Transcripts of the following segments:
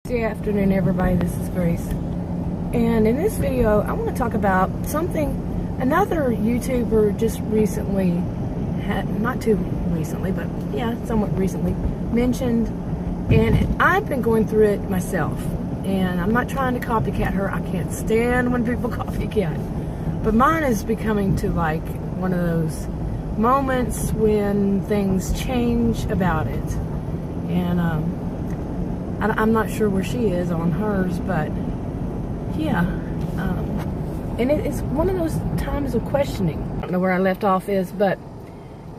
Good afternoon, everybody. This is Grace, and in this video I want to talk about something another YouTuber just recently not too recently, but yeah, somewhat recently mentioned, and I've been going through it myself, and I'm not trying to copycat her. I can't stand when people copycat, but mine is becoming to like one of those moments when things change about it, and I'm not sure where she is on hers, but yeah, and it's one of those times of questioning. I don't know where I left off is, but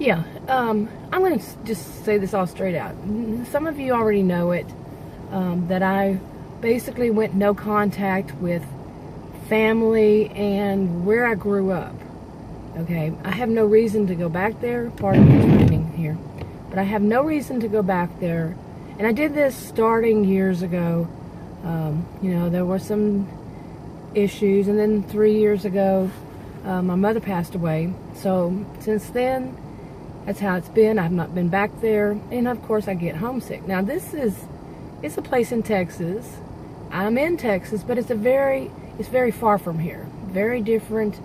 yeah, I'm going to just say this all straight out. Some of you already know it, that I basically went no contact with family and where I grew up. Okay, I have no reason to go back there. Pardon me for reading here, but I have no reason to go back there. And I did this starting years ago. You know, there were some issues, and then 3 years ago, my mother passed away. So since then, that's how it's been. I've not been back there, and of course I get homesick. Now it's a place in Texas. I'm in Texas, but it's very far from here. Very different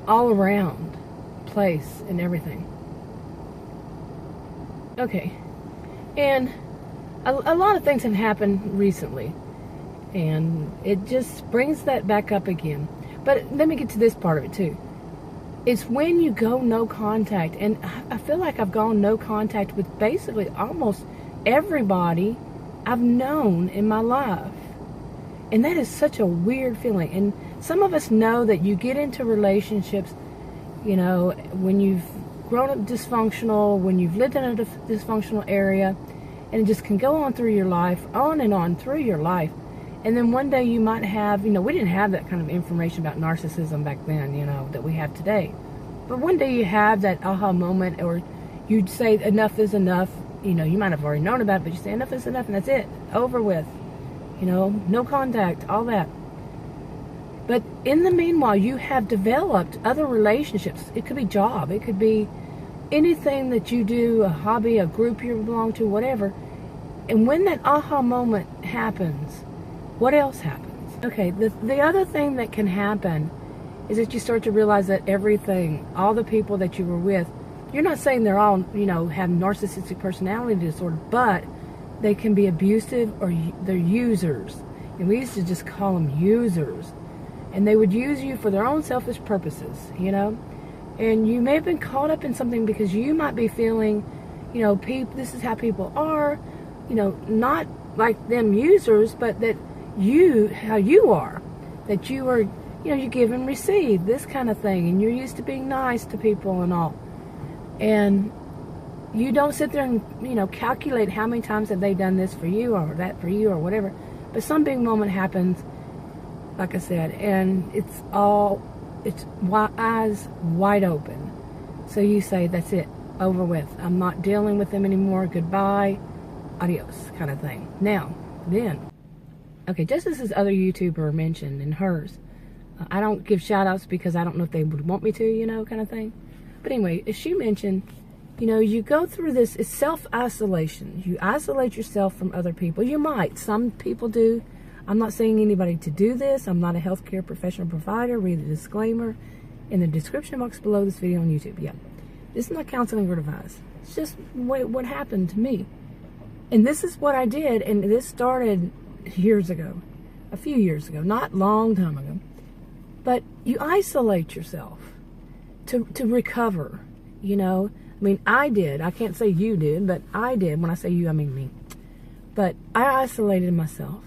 all around place and everything. Okay, and a lot of things have happened recently, and it just brings that back up again. But let me get to this part of it too. It's when you go no contact, and I feel like I've gone no contact with basically almost everybody I've known in my life. And that is such a weird feeling. And some of us know that you get into relationships, you know, when you've grown up dysfunctional, when you've lived in a dysfunctional area, and it just can go on through your life, on and on through your life. And then one day you might have, you know, we didn't have that kind of information about narcissism back then, you know, that we have today. But one day you have that aha moment, or you'd say enough is enough. You know, you might have already known about it, but you say enough is enough, and that's it. Over with. You know, no contact, all that. But in the meanwhile, you have developed other relationships. It could be job. It could be anything that you do, a hobby, a group you belong to, whatever. And when that aha moment happens, what else happens? Okay, the other thing that can happen is that you start to realize that everything, all the people that you were with, you're not saying they're all, you know, have narcissistic personality disorder, but they can be abusive, or they're users. And we used to just call them users. And they would use you for their own selfish purposes, you know? And you may have been caught up in something because you might be feeling, you know, this is how people are, you know, not like them users, but that how you are, that you are, you know, you give and receive, this kind of thing, and you're used to being nice to people and all. And you don't sit there and, you know, calculate how many times have they done this for you or that for you or whatever. But some big moment happens, like I said, and it's eyes wide open. So you say, that's it, over with. I'm not dealing with them anymore. Goodbye, adios, kind of thing. Now, then, okay, just as this other YouTuber mentioned in hers, I don't give shout outs because I don't know if they would want me to, you know, kind of thing. But anyway, as she mentioned, you know, you go through this, it's self-isolation. You isolate yourself from other people. You might. Some people do. I'm not saying anybody to do this. I'm not a healthcare professional provider. Read the disclaimer in the description box below this video on YouTube. Yeah. This is not counseling or advice. It's just what happened to me. And this is what I did, and this started years ago. A few years ago. Not a long time ago. But you isolate yourself to recover, you know. I mean, I did. I can't say you did, but I did. When I say you, I mean me. But I isolated myself.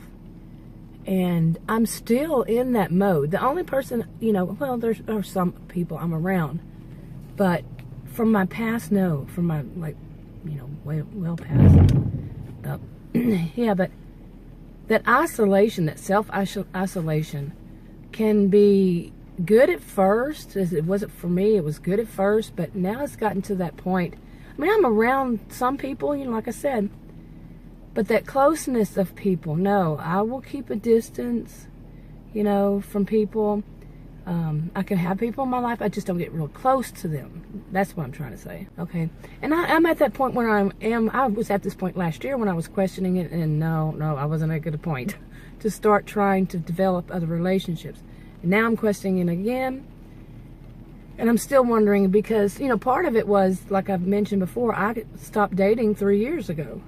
And I'm still in that mode. The only person, you know, well, there are some people I'm around. But from my past, no. From my, like, you know, well past. Yeah, but that isolation, that self-isolation can be good at first, as it wasn't for me. It was good at first, but now it's gotten to that point. I mean, I'm around some people, you know, like I said, but that closeness of people, no, I will keep a distance, you know, from people. I can have people in my life, I just don't get real close to them. That's what I'm trying to say, okay? And I'm at that point where I was at this point last year when I was questioning it, and no, I wasn't at a good point to start trying to develop other relationships. And now I'm questioning it again, and I'm still wondering because, you know, part of it was, like I've mentioned before, I stopped dating 3 years ago.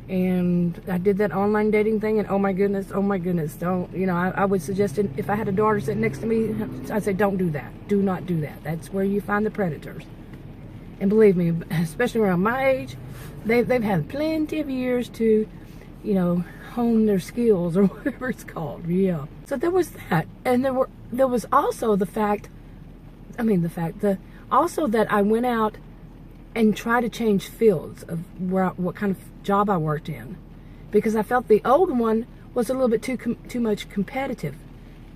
And I did that online dating thing, and oh my goodness, don't, you know, I would suggest it, if I had a daughter sitting next to me, I'd say don't do that. Do not do that. That's where you find the predators. And believe me, especially around my age, they've had plenty of years to, you know, hone their skills or whatever it's called. Yeah. So there was that, and there was also also that I went out and try to change fields of what kind of job I worked in, because I felt the old one was a little bit too much competitive.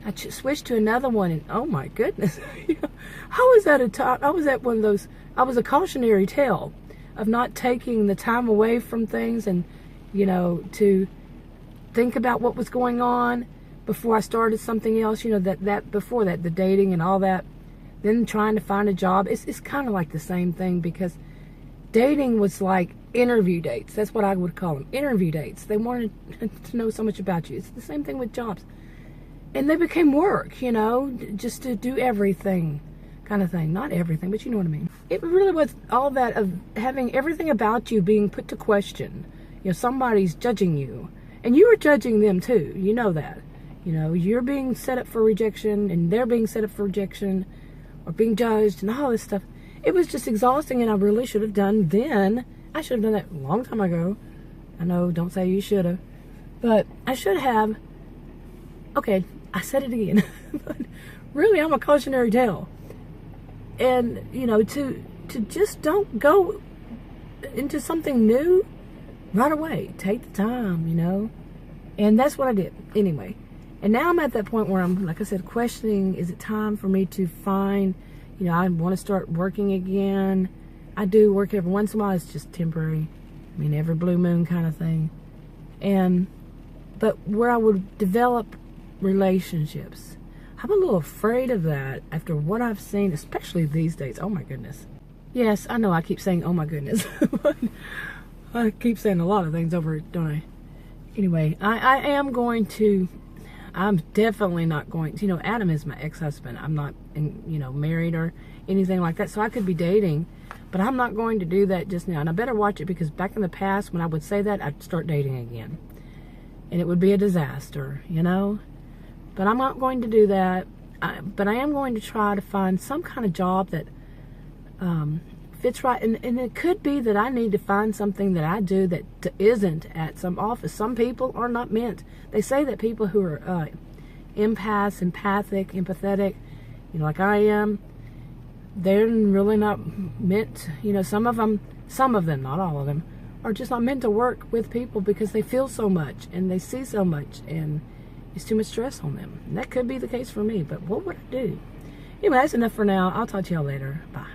I switched to another one, and oh my goodness, how was that one of those? I was a cautionary tale of not taking the time away from things, and you know, to think about what was going on before I started something else. You know, that before that, the dating and all that, then trying to find a job. It's kind of like the same thing, because dating was like interview dates. That's what I would call them, interview dates. They wanted to know so much about you. It's the same thing with jobs. And they became work, you know, just to do everything kind of thing. Not everything, but you know what I mean. It really was all that of having everything about you being put to question. You know, somebody's judging you, and you are judging them too. You know that. You know, you're being set up for rejection, and they're being set up for rejection, or being judged, and all this stuff. It was just exhausting, and I really should have done then. I should have done that a long time ago. I know, don't say you should have. But I should have. Okay, I said it again. But really, I'm a cautionary tale. And, you know, to just don't go into something new right away. Take the time, you know. And that's what I did. Anyway. And now I'm at that point where I'm, like I said, questioning, is it time for me to find, you know, I want to start working again. I do work every once in a while. It's just temporary. I mean, every blue moon kind of thing. But where I would develop relationships. I'm a little afraid of that after what I've seen, especially these days. Oh my goodness. Yes, I know I keep saying, oh my goodness. I keep saying a lot of things over it, don't I? Anyway, I'm definitely not going to, you know, Adam is my ex-husband. I'm not, you know, married or anything like that. So I could be dating, but I'm not going to do that just now. And I better watch it, because back in the past, when I would say that, I'd start dating again. And it would be a disaster, you know? But I'm not going to do that. But I am going to try to find some kind of job that fits right. And it could be that I need to find something that I do that isn't at some office. Some people are not meant. They say that people who are empaths, empathic, empathetic, you know, like I am, they're really not meant, you know, some of them, not all of them, are just not meant to work with people, because they feel so much and they see so much, and it's too much stress on them. And that could be the case for me, but what would I do? Anyway, that's enough for now. I'll talk to y'all later. Bye.